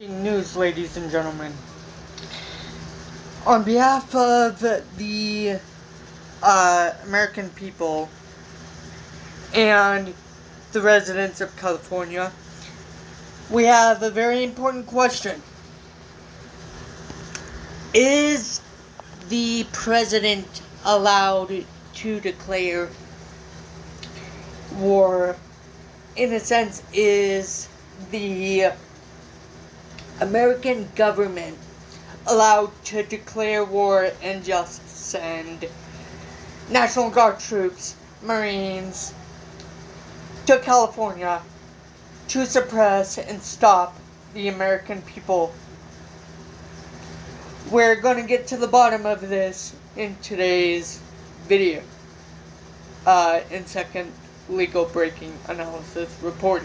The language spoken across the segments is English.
News, ladies and gentlemen. On behalf of the American people and the residents of California, we have a very important question. Is the president allowed to declare war? In a sense, is the American government allowed to declare war and just send National Guard troops, Marines, to California to suppress and stop the American people? We're going to get to the bottom of this in today's video, in second legal breaking analysis report.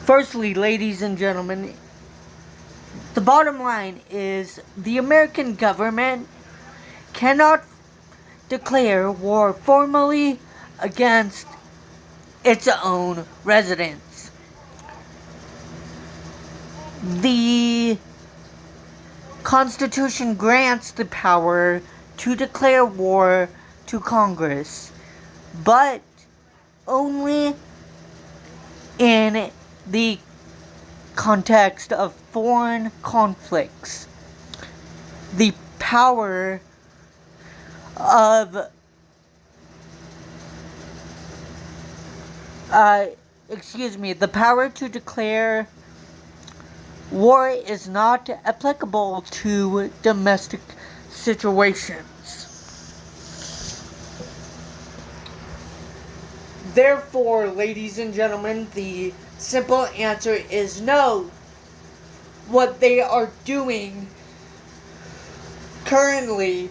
Firstly, ladies and gentlemen, the bottom line is the American government cannot declare war formally against its own residents. The Constitution grants the power to declare war to Congress, but only in the context of foreign conflicts. The power of the power to declare war is not applicable to domestic situations. Therefore, ladies and gentlemen, the simple answer is no. What they are doing currently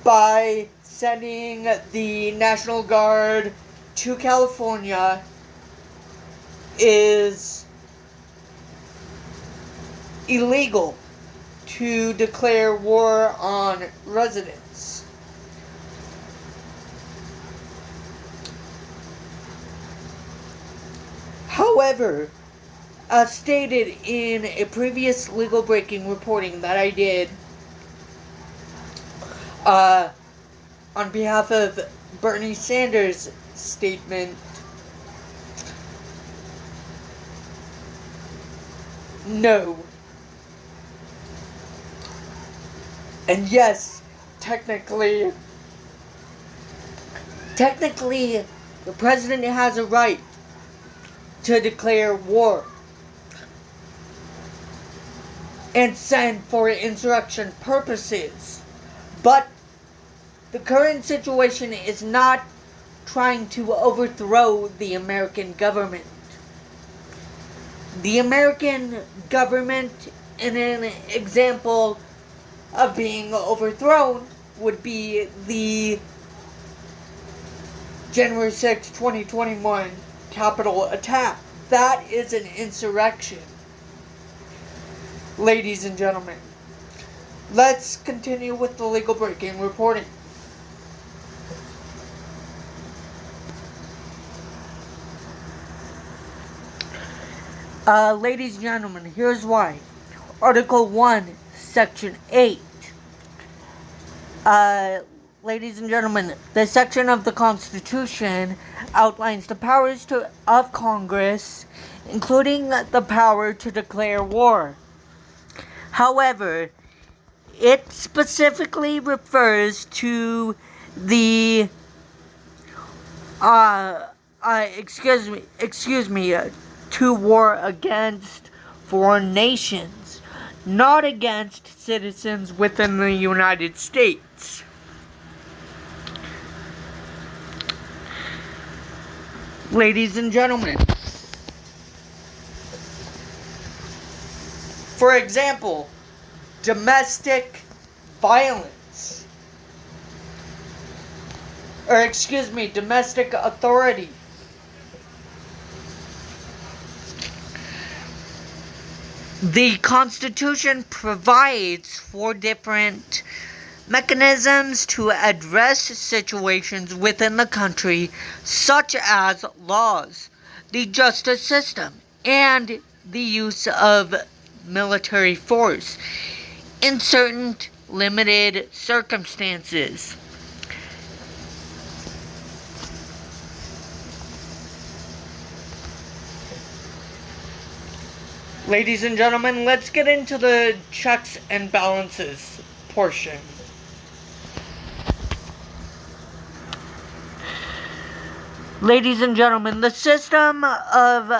by sending the National Guard to California is illegal to declare war on residents. However, as stated in a previous legal breaking reporting that I did on behalf of Bernie Sanders' statement, no. And yes, technically, the president has a right to declare war and send for insurrection purposes. But the current situation is not trying to overthrow the American government. The American government, in an example of being overthrown, would be the January 6, 2021 Capitol attack. That is an insurrection. Ladies and gentlemen, let's continue with the legal breaking reporting. Ladies and gentlemen, here's why. Article 1, Section 8. Ladies and gentlemen, this section of the Constitution outlines the powers of Congress, including the power to declare war. However, it specifically refers to the to war against foreign nations, not against citizens within the United States. Ladies and gentlemen, for example, domestic violence, domestic authority. The Constitution provides for different mechanisms to address situations within the country, such as laws, the justice system, and the use of military force in certain limited circumstances. Ladies and gentlemen, let's get into the checks and balances portion. Ladies and gentlemen, the system of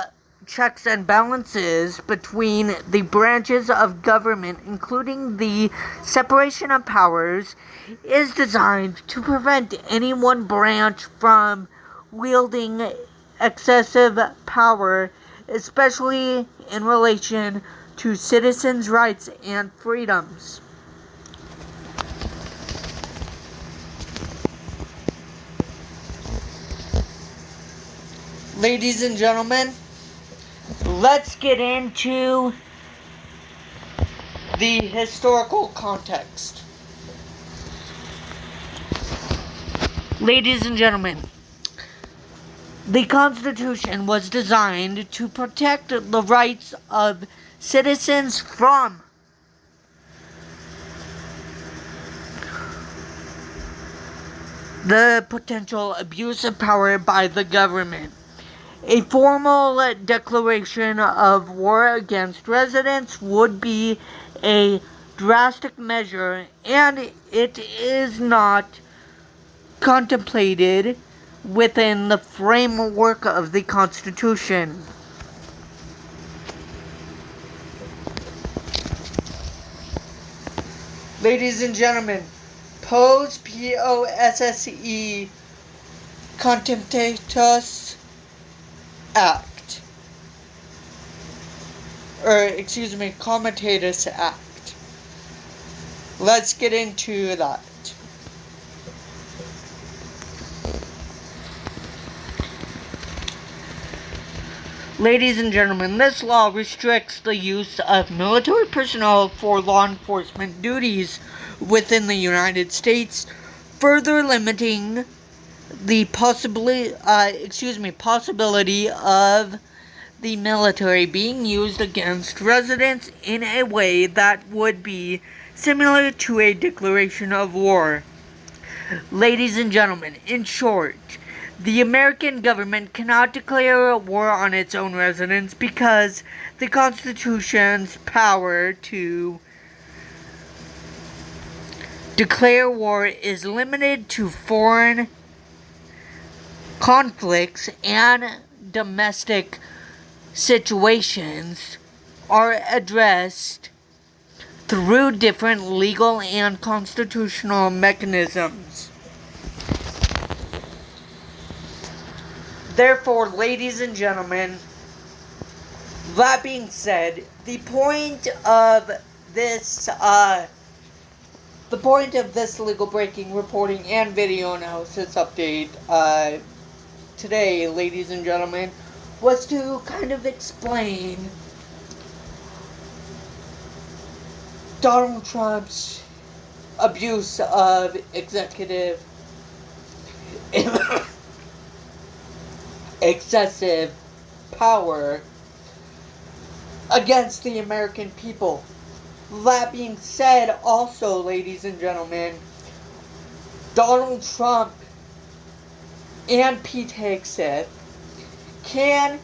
checks and balances between the branches of government, including the separation of powers, is designed to prevent any one branch from wielding excessive power, especially in relation to citizens' rights and freedoms. Ladies and gentlemen, let's get into the historical context. Ladies and gentlemen, the Constitution was designed to protect the rights of citizens from the potential abuse of power by the government. A formal declaration of war against residents would be a drastic measure, and it is not contemplated within the framework of the Constitution. Ladies and gentlemen, POSSE, P-O-S-S-E, Contemptatus Act. Comitatus Act. Let's get into that. Ladies and gentlemen, this law restricts the use of military personnel for law enforcement duties within the United States, further limiting the possibility of the military being used against residents in a way that would be similar to a declaration of war. Ladies and gentlemen, in short, the American government cannot declare a war on its own residents because the Constitution's power to declare war is limited to foreign conflicts and domestic situations are addressed through different legal and constitutional mechanisms. Therefore, ladies and gentlemen, that being said, the point of this legal breaking, reporting, and video analysis update today, ladies and gentlemen, was to kind of explain Donald Trump's abuse of executive excessive power against the American people. That being said, also, ladies and gentlemen, Donald Trump and Pete Hegseth can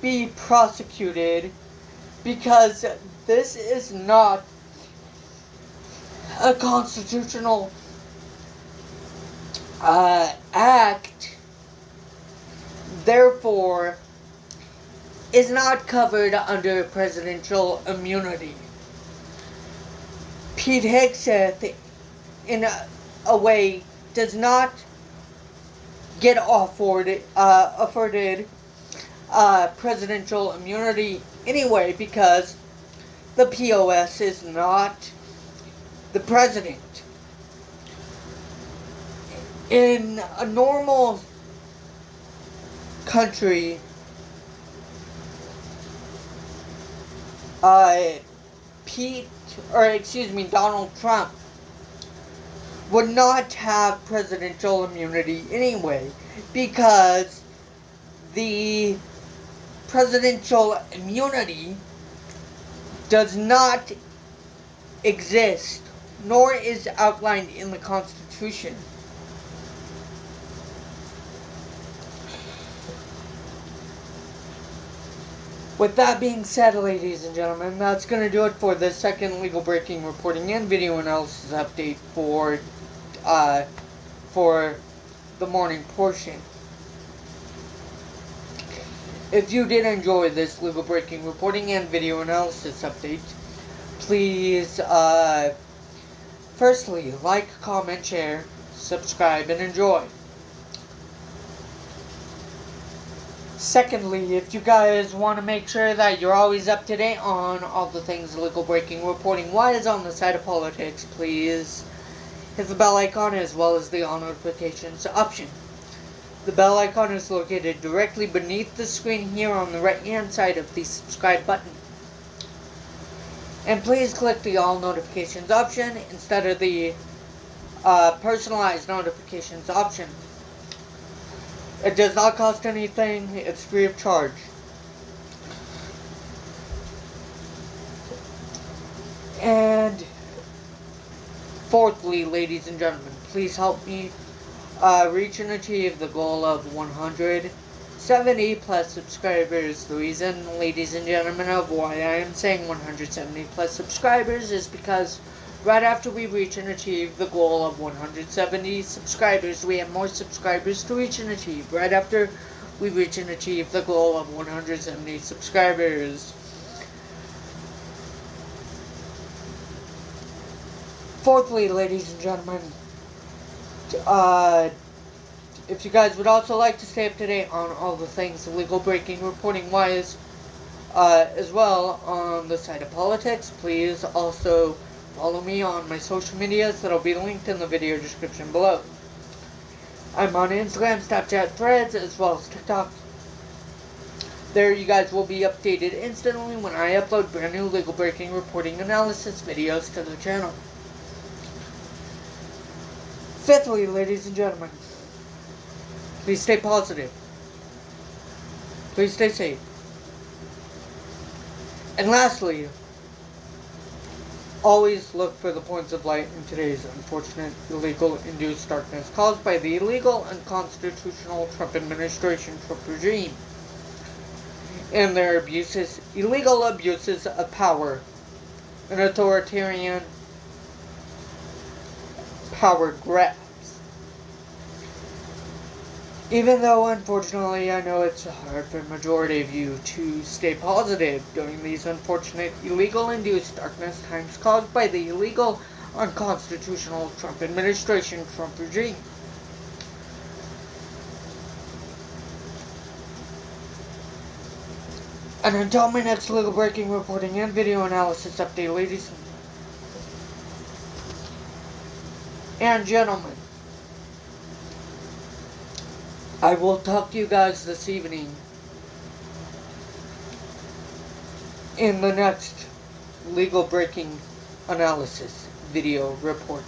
be prosecuted because this is not a constitutional act, therefore is not covered under presidential immunity. Pete Hegseth, in a way, does not get afforded presidential immunity anyway because the POS is not the president. In a normal country, Donald Trump would not have presidential immunity anyway, because the presidential immunity does not exist, nor is outlined in the Constitution. With that being said, ladies and gentlemen, that's going to do it for the second legal breaking reporting and video analysis update for the morning portion. If you did enjoy this legal breaking reporting and video analysis update, please, firstly, like, comment, share, subscribe, and enjoy. Secondly, if you guys want to make sure that you're always up to date on all the things legal breaking reporting wise on the side of politics, please hit the bell icon as well as the all notifications option. The bell icon is located directly beneath the screen here on the right hand side of the subscribe button. And please click the all notifications option instead of the personalized notifications option. It does not cost anything, it's free of charge. And fourthly, ladies and gentlemen, please help me reach and achieve the goal of 170 plus subscribers. The reason, ladies and gentlemen, of why I am saying 170 plus subscribers is because right after we reach and achieve the goal of 170 subscribers, we have more subscribers to reach and achieve. Right after we reach and achieve the goal of 170 subscribers. Fourthly, ladies and gentlemen, if you guys would also like to stay up to date on all the things legal breaking reporting wise, as well on the side of politics, please also follow me on my social medias that'll be linked in the video description below. I'm on Instagram, Snapchat, Threads, as well as TikTok. There you guys will be updated instantly when I upload brand new legal breaking reporting analysis videos to the channel. Fifthly, ladies and gentlemen, please stay positive. Please stay safe. And lastly, always look for the points of light in today's unfortunate illegal induced darkness caused by the illegal and unconstitutional Trump administration, Trump regime, and their abuses, illegal abuses of power, and authoritarian power grabs. Even though, unfortunately, I know it's hard for the majority of you to stay positive during these unfortunate illegal-induced darkness times caused by the illegal, unconstitutional Trump administration, Trump regime. And until my next legal breaking reporting and video analysis update, ladies and gentlemen, I will talk to you guys this evening in the next legal breaking analysis video report.